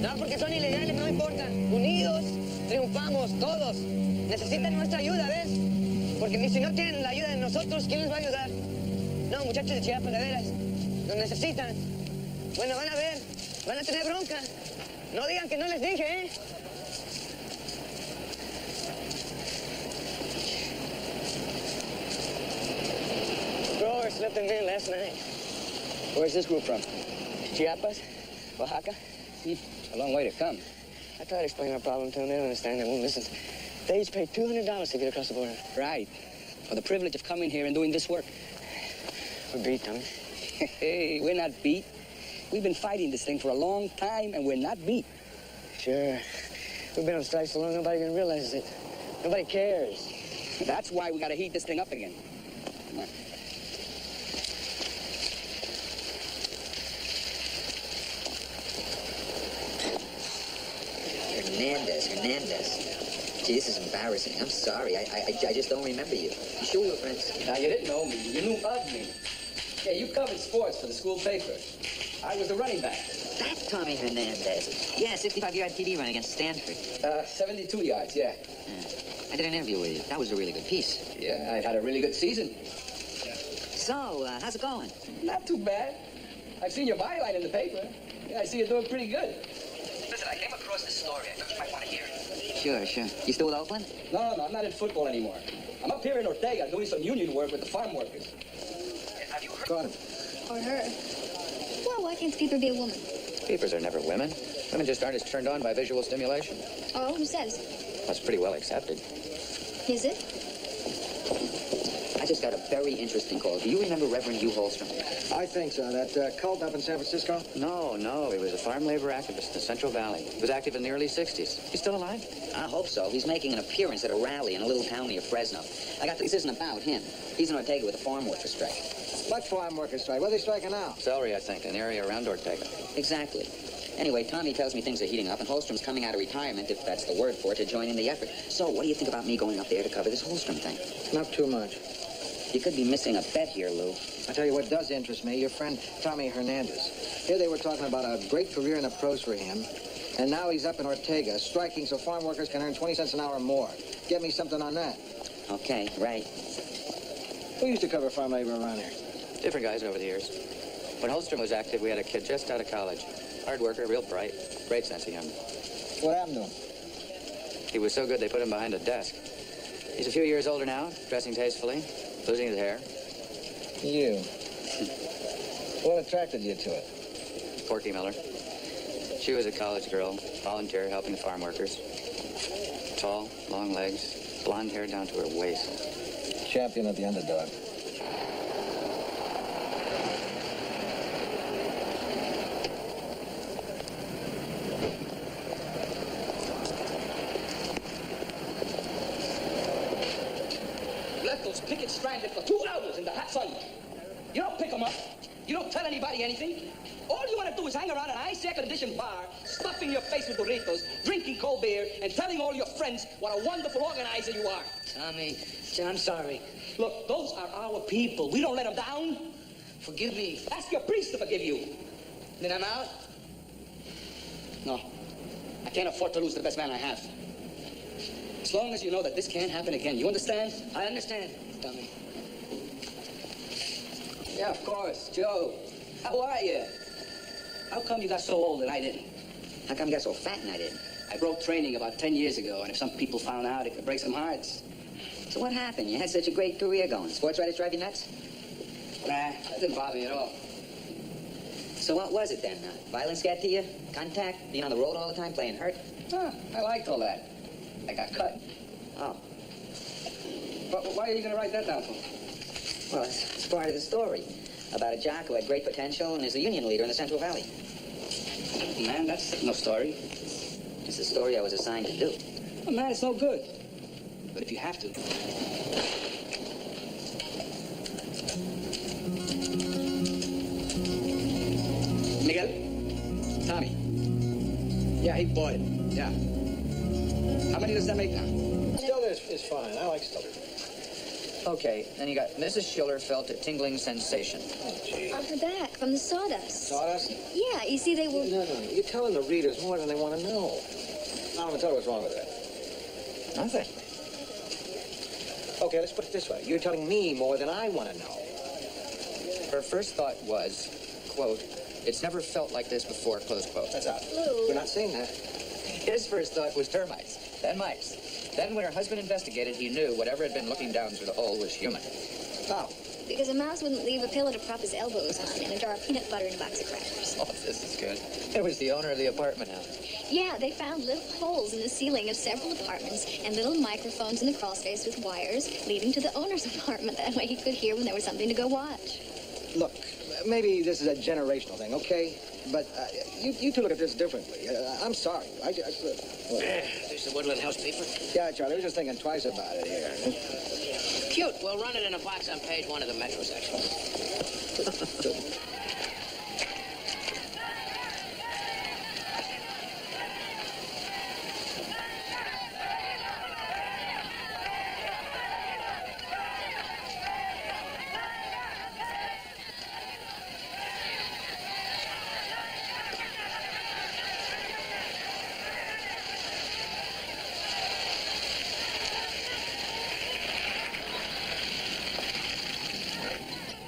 No, porque son ilegales, no importa. Unidos, triunfamos todos. Necesitan nuestra ayuda, ¿ves? Porque si no tienen la ayuda de nosotros, ¿quién les va a ayudar? No, muchachos de Chiapas, de veras. Nos necesitan. Bueno, van a ver. Van a tener bronca. No digan que no les dije, ¿eh? Growers slept in here last night. Where's this group from? Chiapas, Oaxaca. A long way to come. I tried to explain our problem to them. They don't understand. They won't listen. They each pay $200 to get across the border. Right. For the privilege of coming here and doing this work. We're beat, Tommy. Hey, we're not beat. We've been fighting this thing for a long time, and we're not beat. Sure. We've been on strike so long, nobody even realizes it. Nobody cares. That's why we gotta heat this thing up again. Come on. Hernandez. Gee, this is embarrassing. I'm sorry. I just don't remember you. You sure we were friends? Now, you didn't know me. You knew of me. Yeah, you covered sports for the school paper. I was the running back. That's Tommy Hernandez. Yeah, 65-yard TD run against Stanford. 72 yards, yeah. I did an interview with you. That was a really good piece. Yeah, I had a really good season. So, how's it going? Not too bad. I've seen your byline in the paper. Yeah, I see you're doing pretty good. Listen, I came across this story. I thought you might want to hear it. Sure. You still with Oakland? No, I'm not in football anymore. I'm up here in Ortega doing some union work with the farm workers. Have you heard of him? Or her. Well, why can't Peeper be a woman? Peepers are never women. Women just aren't as turned on by visual stimulation. Oh, who says? That's pretty well accepted. Is it? I just got a very interesting call. Do you remember Reverend Hugh Holstrom? I think so. That cult up in San Francisco? No. He was a farm labor activist in the Central Valley. He was active in the early 60s. He's still alive? I hope so. He's making an appearance at a rally in a little town near Fresno. This isn't about him. He's in Ortega with a farm workers strike. What farm workers strike? What are they striking now? Celery, I think, an area around Ortega. Exactly. Anyway, Tommy tells me things are heating up, and Holstrom's coming out of retirement, if that's the word for it, to join in the effort. So, what do you think about me going up there to cover this Holstrom thing? Not too much. You could be missing a bet here, Lou. I tell you what does interest me, your friend Tommy Hernandez. Here they were talking about a great career in the pros for him, and now he's up in Ortega, striking so farm workers can earn 20 cents an hour more. Get me something on that. Okay, right. Who used to cover farm labor around here? Different guys over the years. When Holstrom was active, we had a kid just out of college. Hard worker, real bright, great sense of humor. What happened to him? He was so good they put him behind a desk. He's a few years older now, dressing tastefully, losing his hair. You. What attracted you to it? Porky Miller. She was a college girl, volunteer, helping the farm workers. Tall, long legs, blonde hair down to her waist. Champion of the underdog. Left those pickets stranded for 2 hours in the hot sun. You don't pick them up. You don't tell anybody anything. All you want to do is hang around an ice air-conditioned bar, stuffing your face with burritos, drinking cold beer, and telling all your friends what a wonderful organizer you are. Tommy, I'm sorry. Look, those are our people. We don't let them down. Forgive me. Ask your priest to forgive you. Then I'm out? No. I can't afford to lose the best man I have. As long as you know that this can't happen again. You understand? I understand, Tommy. Yeah, of course. Joe, how are you? How come you got so old and I didn't? How come you got so fat and I didn't? I broke training about 10 years ago, and if some people found out, it could break some hearts. So what happened? You had such a great career going. Sports writers drive you nuts? Nah, that didn't bother me at all. So what was it then? Violence got to you? Contact? Being on the road all the time, playing hurt? I liked all that. I got cut. Oh, But why are you going to write that down for? well, it's part of the story. About a jock who had great potential and is a union leader in the Central Valley. Man, that's no story. It's the story I was assigned to do. Oh, man, it's no good. But if you have to. Miguel? Tommy? Yeah, he bought it. Yeah. How many does that make now? Still is fine. I like Stiller. Okay, then you got Mrs. Schiller felt a tingling sensation. On her back, from the sawdust. Sawdust? Yeah, you see, they were... No. You're telling the readers more than they want to know. I don't even tell her what's wrong with that. Nothing. Okay, let's put it this way. You're telling me more than I want to know. Her first thought was, quote, "It's never felt like this before," close quote. That's out. Lou. We're not saying that. His first thought was termites, then mice. Then when her husband investigated, he knew whatever had been looking down through the hole was human. How? Because a mouse wouldn't leave a pillow to prop his elbows on and a jar of peanut butter and a box of crackers. Oh, this is good. It was the owner of the apartment house. Yeah, they found little holes in the ceiling of several apartments and little microphones in the crawl space with wires leading to the owner's apartment. That way he could hear when there was something to go watch. Look, maybe this is a generational thing, okay? But you two look at this differently. I'm sorry. There's the Woodland House paper. Yeah, Charlie, I was just thinking twice about it here. Cute. We'll run it in a box on page 1 of the Metro section.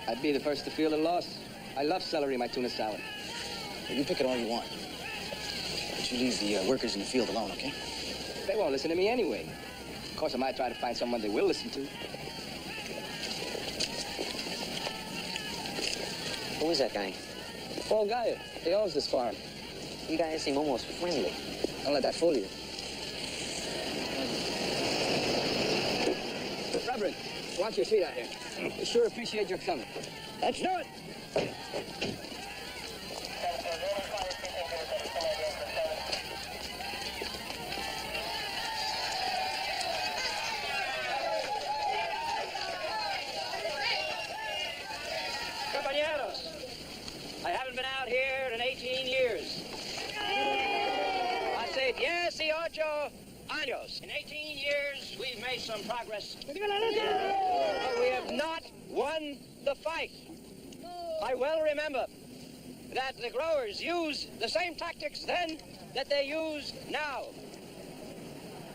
I'd be the first to feel the loss. I love celery in my tuna salad. Well, you pick it all you want. But you leave the workers in the field alone, okay? They won't listen to me anyway. Of course, I might try to find someone they will listen to. Who is that guy? Paul Geyer. He owns this farm. You guys seem almost friendly. Don't let that fool you. Reverend, want your seat out here. We sure appreciate your coming. Let's do it. Compañeros, I haven't been out here in 18 years. I say 18 años. In 18 years, we've made some progress. But we have not won the fight. I well remember that the growers used the same tactics then that they use now.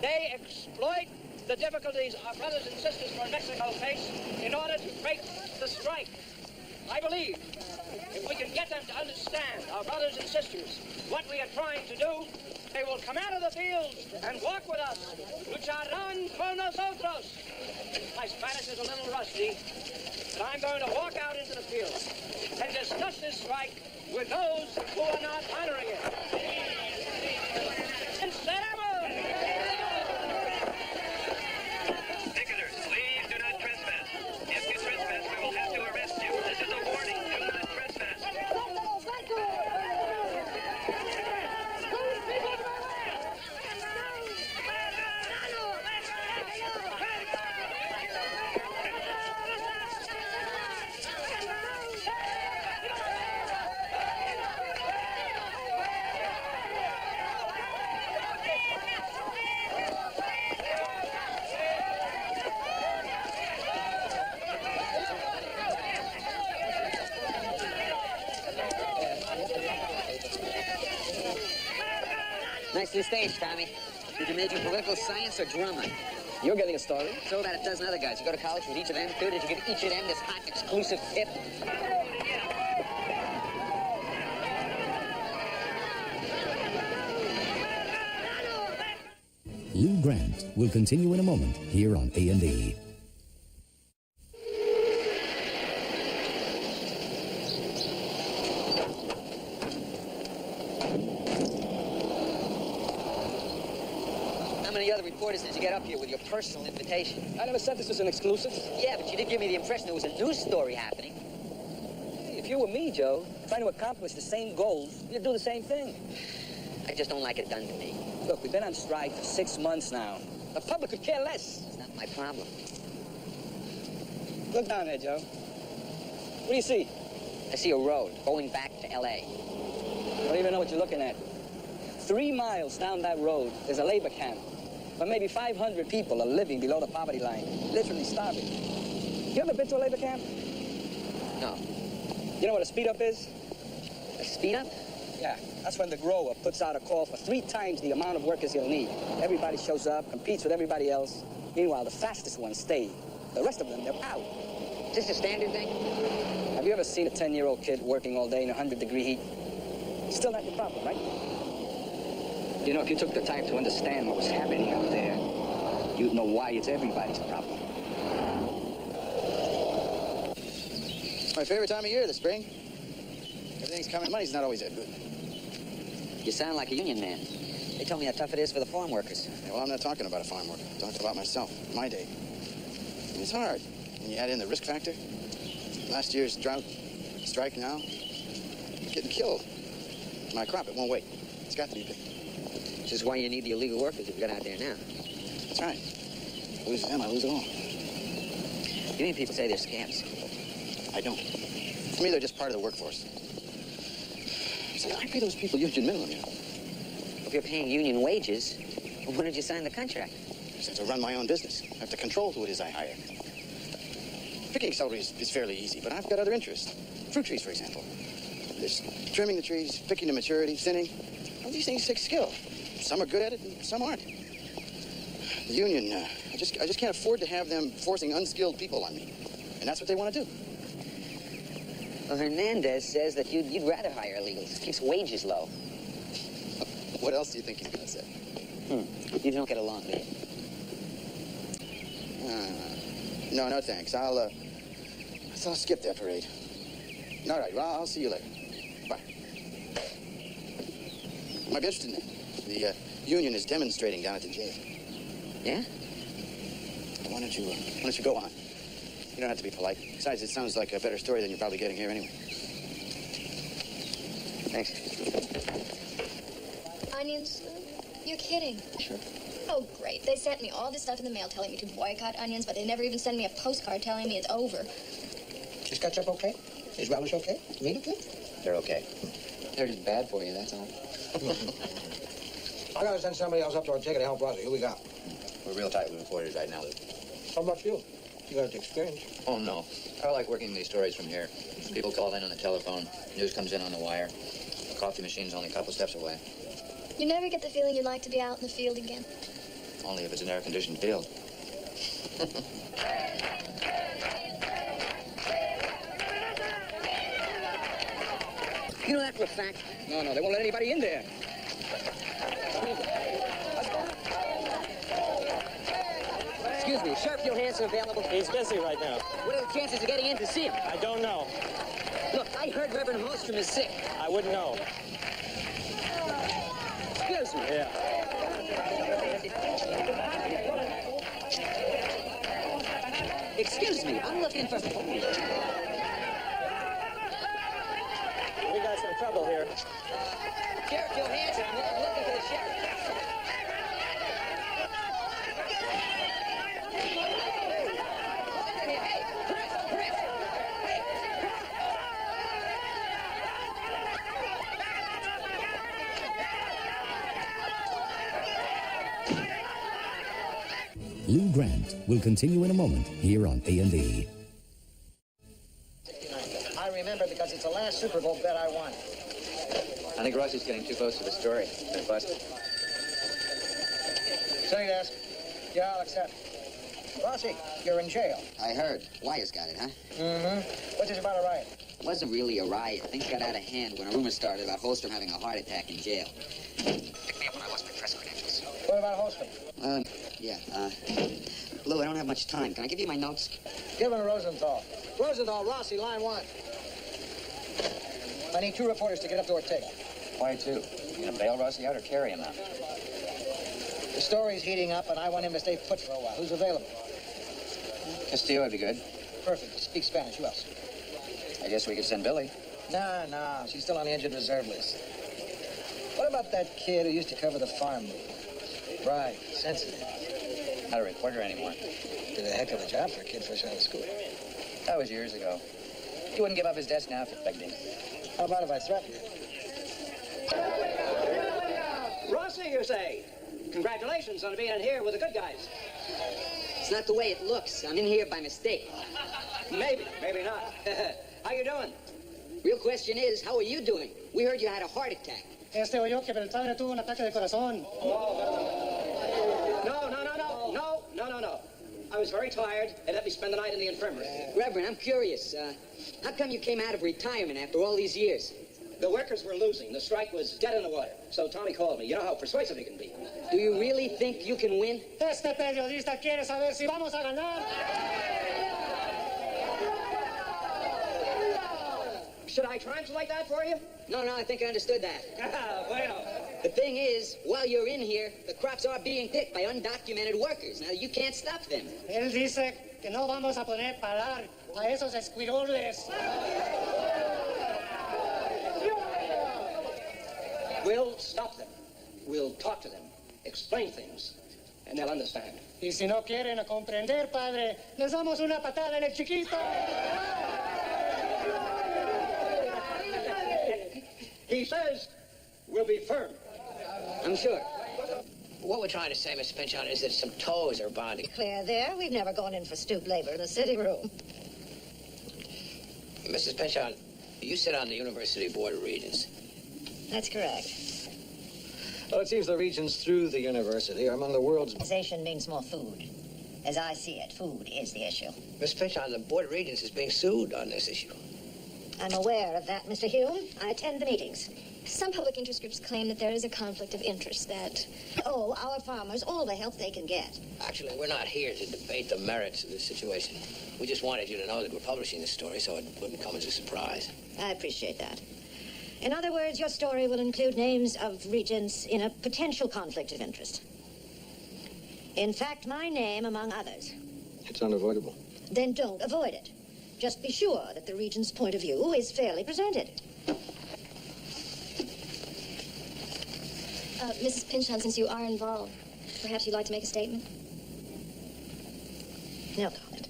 They exploit the difficulties our brothers and sisters from Mexico face in order to break the strike. I believe if we can get them to understand, our brothers and sisters, what we are trying to do, they will come out of the fields and walk with us. Lucharán con nosotros. My Spanish is a little rusty, but I'm going to walk out into the field and discuss this strike with those who are not honoring it. Picketers, please do not trespass. If you trespass, we will have to arrest you. This is a warning. Do not trespass. Nicely staged, Tommy. Did you major in political science or drama? You're getting a story. So about a dozen other guys. You go to college with each of them, too? Did you give each of them this hot, exclusive tip? Lou Grant will continue in a moment here on A&E. How many other reporters did you get up here with your personal invitation? I never said this was an exclusive. Yeah, but you did give me the impression there was a news story happening. If you were me, Joe, trying to accomplish the same goals, you'd do the same thing. I just don't like it done to me. Look, we've been on strike for 6 months now. The public could care less. It's not my problem. Look down there, Joe. What do you see? I see a road going back to L.A. You don't even know what you're looking at. 3 miles down that road, there's a labor camp where maybe 500 people are living below the poverty line, literally starving. You ever been to a labor camp? No. You know what a speed-up is? A speed-up? Yeah, that's when the grower puts out a call for 3 times the amount of workers he'll need. Everybody shows up, competes with everybody else. Meanwhile, the fastest ones stay. The rest of them, they're out. Is this a standard thing? Have you ever seen a 10-year-old kid working all day in 100-degree heat? Still not your problem, right? You know, if you took the time to understand what was happening out there, you'd know why it's everybody's problem. It's my favorite time of year, the spring. Everything's coming. Money's not always that good. You sound like a union man. They told me how tough it is for the farm workers. Yeah, well, I'm not talking about a farm worker. I'm talking about myself, my day. And it's hard. When you add in the risk factor, last year's drought, strike now, I'm getting killed. My crop, it won't wait. It's got to be picked. Which is why you need the illegal workers you've got out there now. That's right. Lose them, I lose it all. You mean people say they're scamps? I don't. To me, they're just part of the workforce. See, I pay those people union minimum, you know. If you're paying union wages, well, when did you sign the contract? I have to run my own business. I have to control who it is I hire. Picking celery is fairly easy, but I've got other interests. Fruit trees, for example. There's trimming the trees, picking to maturity, thinning. All these things take skill. Some are good at it, and some aren't. The union, I just can't afford to have them forcing unskilled people on me. And that's what they want to do. Well, Hernandez says that you'd rather hire illegals. It keeps wages low. What else do you think he's going to say? You don't get along, do you? No, thanks. I'll skip that parade. All right, well, I'll see you later. Bye. Might be interested in that. The union is demonstrating down at the jail. Yeah? Why don't you go on? You don't have to be polite. Besides, it sounds like a better story than you're probably getting here anyway. Thanks. Onions? You're kidding. Sure. Oh, great. They sent me all this stuff in the mail telling me to boycott onions, but they never even sent me a postcard telling me it's over. Is ketchup okay? Is relish okay? Meat okay? They're okay. They're just bad for you, that's all. I gotta send somebody else up to Ortega to help Rosie. Who we got? We're real tight with employers right now, Luke. How about you? You got experience. Oh, no. I like working these stories from here. People call in on the telephone. News comes in on the wire. The coffee machine's only a couple steps away. You never get the feeling you'd like to be out in the field again. Only if it's an air-conditioned field. You know that for a fact? No, they won't let anybody in there. Excuse me, is Sheriff Johansson available? He's busy right now. What are the chances of getting in to see him? I don't know. Look, I heard Reverend Holstrom is sick. I wouldn't know. Excuse me. Yeah. Excuse me, I'm looking for... We got some trouble here. Sheriff Johansson, I'm looking for the sheriff. Lou Grant will continue in a moment here on A&E. I remember because it's the last Super Bowl bet I won. I think Rossie's getting too close to the story. They're busted. Say desk. Yeah, I'll accept. Rossi, you're in jail. I heard. Wire's got it, huh? Mm-hmm. What's this about a riot? It wasn't really a riot. Things got out of hand when a rumor started about Holstrom having a heart attack in jail. Picked me up when I lost my press credentials. What about Holstrom? Lou, I don't have much time. Can I give you my notes? Give him to Rosenthal. Rosenthal, Rossi, line 1. I need 2 reporters to get up to Ortega. Why 2? You gonna bail Rossi out or carry him out? The story's heating up, and I want him to stay put for a while. Who's available? Castillo would be good. Perfect. He speaks Spanish. Who else? I guess we could send Billy. No. She's still on the injured reserve list. What about that kid who used to cover the farm move? Right. Sensitive. Not a reporter anymore. Did a heck of a job for a kid fresh out of school. That was years ago. He wouldn't give up his desk now if it begged him. How about if I threatened him? Rossi, you say? Congratulations on being in here with the good guys. It's not the way it looks. I'm in here by mistake. Maybe not. How you doing? Real question is, how are you doing? We heard you had a heart attack. Oyó que el padre tuvo un ataque de corazón. No. I was very tired. They let me spend the night in the infirmary. Reverend, I'm curious. How come you came out of retirement after all these years? The workers were losing. The strike was dead in the water. So Tommy called me. You know how persuasive he can be. Do you really think you can win? Este periodista quiere saber si vamos a ganar. Should I translate that for you? No, I think I understood that. Bueno. The thing is, while you're in here, the crops are being picked by undocumented workers. Now, you can't stop them. Él dice que no vamos a poner parar a esos escuiroles. We'll stop them. We'll talk to them, explain things, and they'll understand. Y si no quieren comprender, padre, les damos una patada en el chiquito. He says we'll be firm. I'm sure. What we're trying to say, Mr. Pinchon, is that some toes are bonding. Clear there. We've never gone in for stoop labor in the city room. Mrs. Pinchon, you sit on the University Board of Regents. That's correct. Well, it seems the regions through the university are among the world's... Organization means more food. As I see it, food is the issue. Miss Pinchon, the Board of Regents is being sued on this issue. I'm aware of that, Mr. Hume. I attend the meetings. Some public interest groups claim that there is a conflict of interest that... Oh, our farmers, all the help they can get. Actually, we're not here to debate the merits of this situation. We just wanted you to know that we're publishing this story so it wouldn't come as a surprise. I appreciate that. In other words, your story will include names of regents in a potential conflict of interest. In fact, my name among others. It's unavoidable. Then don't avoid it. Just be sure that the regent's point of view is fairly presented. Mrs. Pinchon, since you are involved, perhaps you'd like to make a statement? No comment.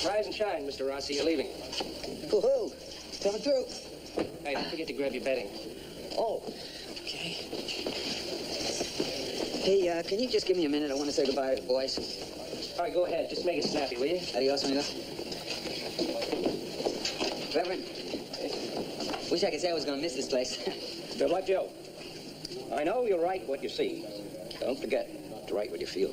Rise and shine, Mr. Rossi. You're leaving. Hoo-hoo. Coming through. Hey, don't forget to grab your bedding. Oh, okay. Hey, can you just give me a minute? I want to say goodbye to the boys. All right, go ahead. Just make it snappy, will you? Adios, amigos. Reverend, wish I could say I was going to miss this place. Good luck, Joe. I know you'll write what you see. Don't forget to write what you feel.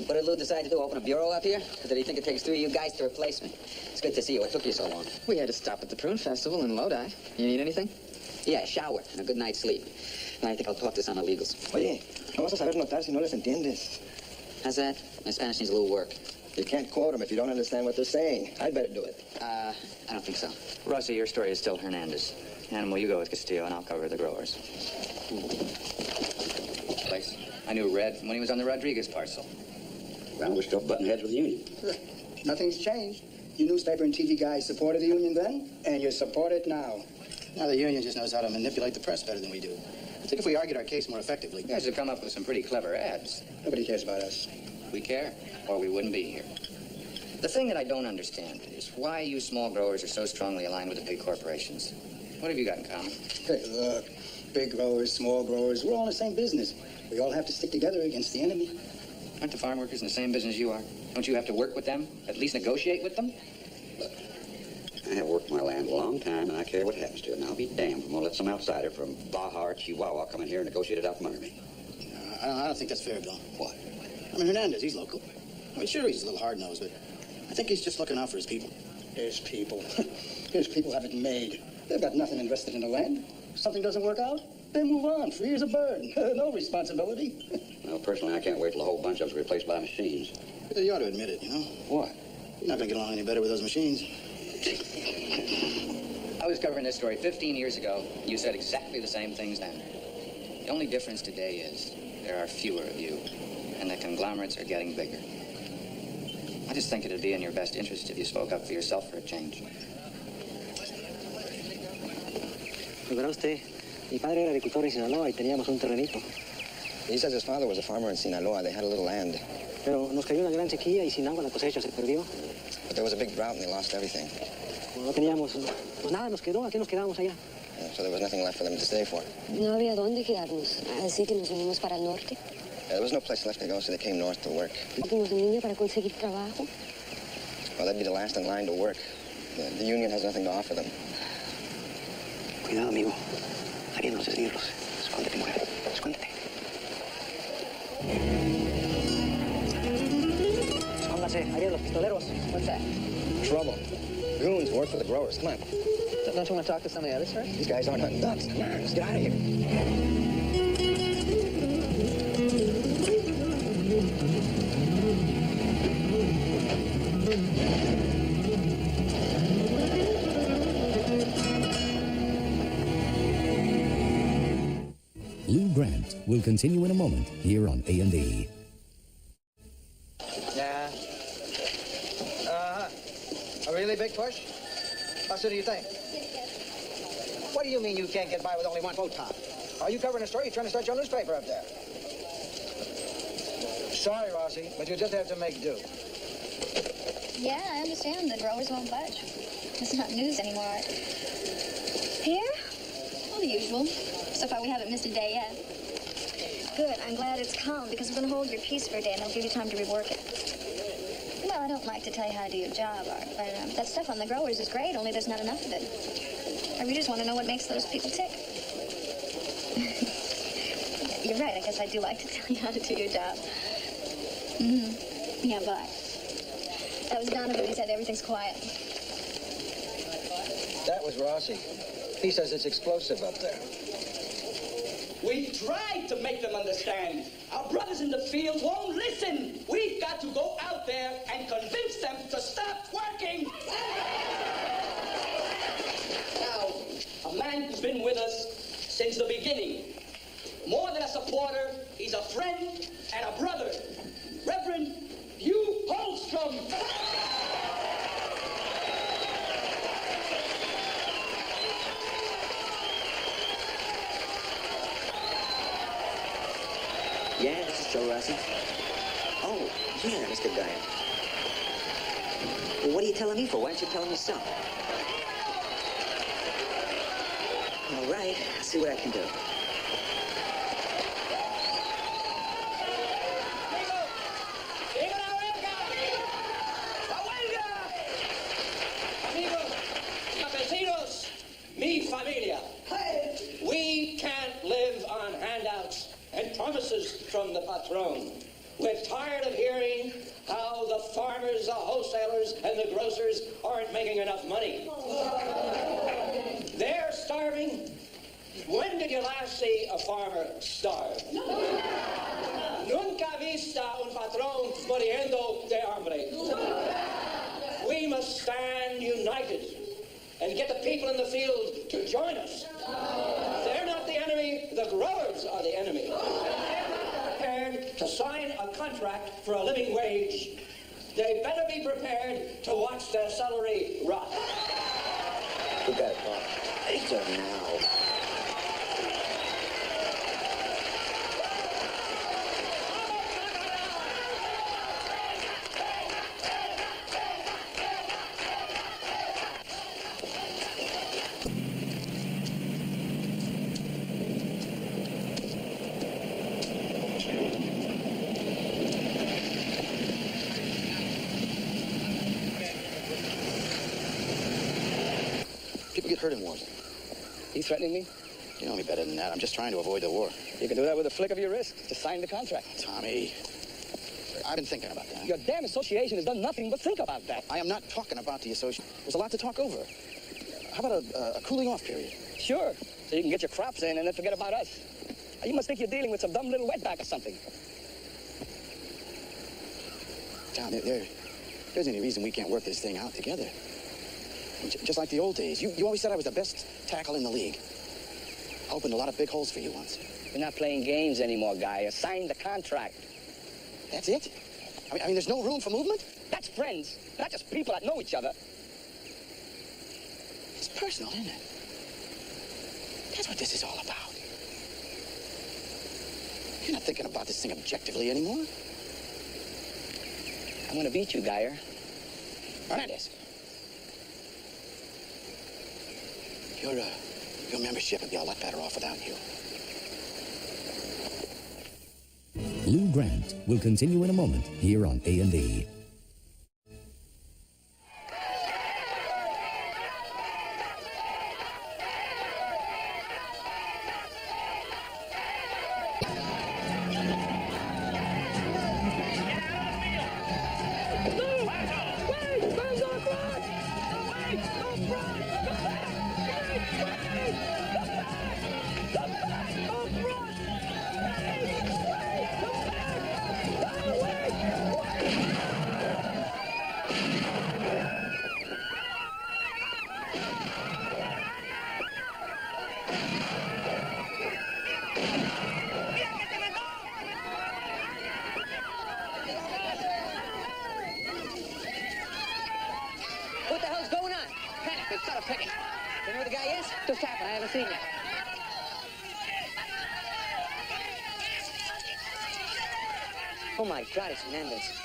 What did Lou decide to do? Open a bureau up here? Or did he think it takes 3 of you guys to replace me? It's good to see you. What took you so long? We had to stop at the Prune Festival in Lodi. You need anything? Yeah, a shower and a good night's sleep. And I think I'll talk to some illegals. Oye, no vas a saber notar si no les entiendes. How's that? My Spanish needs a little work. You can't quote them if you don't understand what they're saying. I'd better do it. I don't think so. Rossi, your story is still Hernandez. Animal, you go with Castillo, and I'll cover the growers. Place. I knew Red when he was on the Rodriguez parcel. Well, we're still butting heads with the union. Nothing's changed. You newspaper and TV guys supported the union then, and you support it now. Now the union just knows how to manipulate the press better than we do. I think if we argued our case more effectively... You guys have come up with some pretty clever ads. Nobody cares about us. We care, or we wouldn't be here. The thing that I don't understand is why you small growers are so strongly aligned with the big corporations. What have you got in common? Hey, look, big growers, small growers, we're all in the same business. We all have to stick together against the enemy. Aren't the farm workers in the same business you are? Don't you have to work with them? At least negotiate with them? Look, I have worked my land a long time, and I care what happens to it. And I'll be damned if I'm going to let some outsider from Baja, Chihuahua come in here and negotiate it out from under me. I don't think that's fair, Bill. What? I mean, Hernandez, he's local. I mean, sure, he's a little hard-nosed, but I think he's just looking out for his people. His people. His people have it made. They've got nothing invested in the land. If something doesn't work out, they move on, free as a bird. No responsibility. Well, personally, I can't wait till a whole bunch of us are replaced by machines. You ought to admit it, you know? What? You're not going to get along any better with those machines. I was covering this story 15 years ago. You said exactly the same things then. The only difference today is there are fewer of you, and the conglomerates are getting bigger. I just think it'd be in your best interest if you spoke up for yourself for a change. Verá usted, mi padre era agricultor en Sinaloa y teníamos un terrenito. He says his father was a farmer in Sinaloa. They had a little land. Pero nos cayó una gran sequía y sin agua la cosecha se perdió. But there was a big drought and they lost everything. No teníamos, pues nada nos quedó. ¿A qué nos quedamos allá? So there was nothing left for them to stay for. No había dónde quedarnos, así que nos unimos para el norte. There was no place left to go, so they came north to work. Fuimos en línea para conseguir trabajo. Well, they'd be the last in line to work. The union has nothing to offer them. Cuidado, amigo. Harían los esbirros. Escóndete, mujer. Escóndete. Escóndase. Harían los pistoleros. What's that? Trouble. Goons work for the growers. Come on. Don't you want to talk to some of the others first? These guys aren't hunting ducks. Come on, let's get out of here. Lou Grant will continue in a moment here on A&E. Yeah. A really big push? How soon do you think? What do you mean you can't get by with only one boat top? Are you covering a story? You're trying to start your newspaper up there. Sorry, Rossi, but you just have to make do. Yeah, I understand. The growers won't budge. It's not news anymore. Here? Well, the usual. So far, we haven't missed a day yet. Good. I'm glad it's calm, because we're going to hold your piece for a day, and it'll give you time to rework it. Well, I don't like to tell you how to do your job, Art, but that stuff on the growers is great, only there's not enough of it. Our readers want to know what makes those people tick. You're right. I guess I do like to tell you how to do your job. Yeah, but that was Donovan. He said everything's quiet. That was Rossi. He says it's explosive up there. We've tried to make them understand. Our brothers in the field won't listen. We've got to go out there and convince them to stop working. Now, a man who's been with us since the beginning. More than a supporter, he's a friend and a brother. Reverend Hugh Holstrom. Yeah, this is Joe Rossi. Oh, yeah, Mr. Dyer. Well, what are you telling me for? Why don't you tell him yourself? All right, I'll see what I can do. Amigos, campesinos, mi familia. We can't live on handouts and promises from the patron. We're tired of hearing how the farmers, the wholesalers, and the grocers aren't making enough money. They're starving. When did you last see a farmer starve? Nunca vista un patrón muriendo de hambre. We must stand united and get the people in the field to join us. They're not the enemy, the growers are the enemy. Prepared to sign a contract for a living wage. They better be prepared to watch their salary rot. Who got it, Paul? It's now. People get hurt in wars. You threatening me? You know me better than that. I'm just trying to avoid the war. You can do that with a flick of your wrist. Just sign the contract. Tommy, I've been thinking about that. Your damn association has done nothing but think about that. I am not talking about the association. There's a lot to talk over. How about a cooling off period? Sure, so you can get your crops in and then forget about us. You must think you're dealing with some dumb little wetback or something. John, there isn't any reason we can't work this thing out together. Just like the old days. You always said I was the best tackle in the league. I opened a lot of big holes for you once. You're not playing games anymore, Guy. You signed the contract. That's it? I mean, there's no room for movement? That's friends, not just people that know each other. It's personal, isn't it? That's what this is all about. You're not thinking about this thing objectively anymore. I'm gonna beat you, Geyer. Hernandez. Your membership would be a lot better off without you. Lou Grant will continue in a moment here on A&E. What the hell's going on? Panic, they started picking. You know who the guy is? Just happened, I haven't seen yet. Oh my God, it's Hernandez.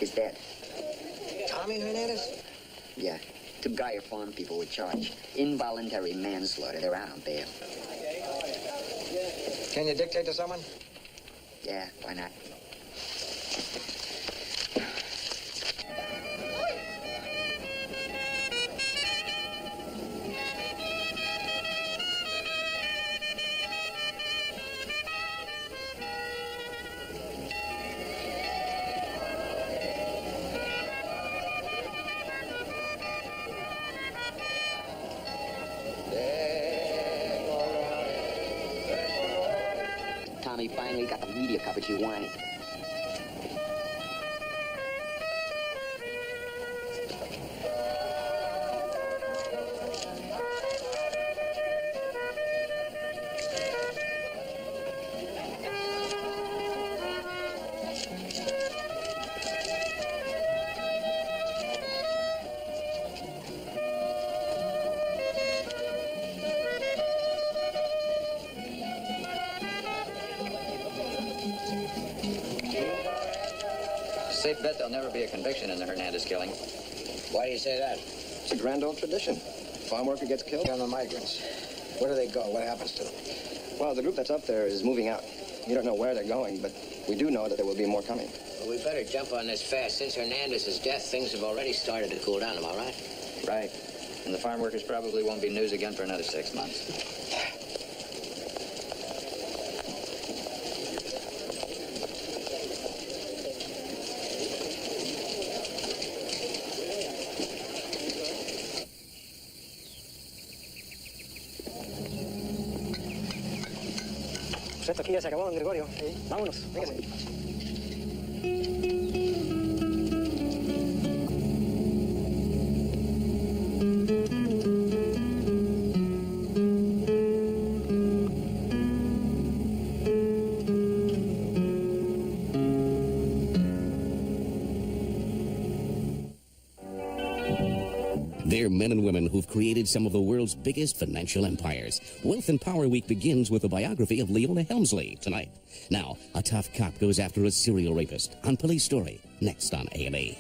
Is that? Tommy Hernandez? Yeah. Two Geyer farm people were charged. Involuntary manslaughter. They're out on bail. Can you dictate to someone? Yeah, why not? Tommy finally got the media coverage you wanted. Safe bet there'll never be a conviction in the Hernandez killing. Why do you say that? It's a grand old tradition. Farm worker gets killed on the migrants. Where do they go? What happens to them? Well, the group that's up there is moving out. We don't know where they're going, but we do know that there will be more coming. Well, we better jump on this fast. Since Hernandez's death, things have already started to cool down. Am I right? Right. And the farm workers probably won't be news again for another 6 months. Pues esto aquí ya se acabó, don Gregorio. Vámonos, véngase. They're men and women who've created some of the world's biggest financial empires. Wealth and Power Week begins with a biography of Leona Helmsley tonight. Now, a tough cop goes after a serial rapist on Police Story, next on A&E.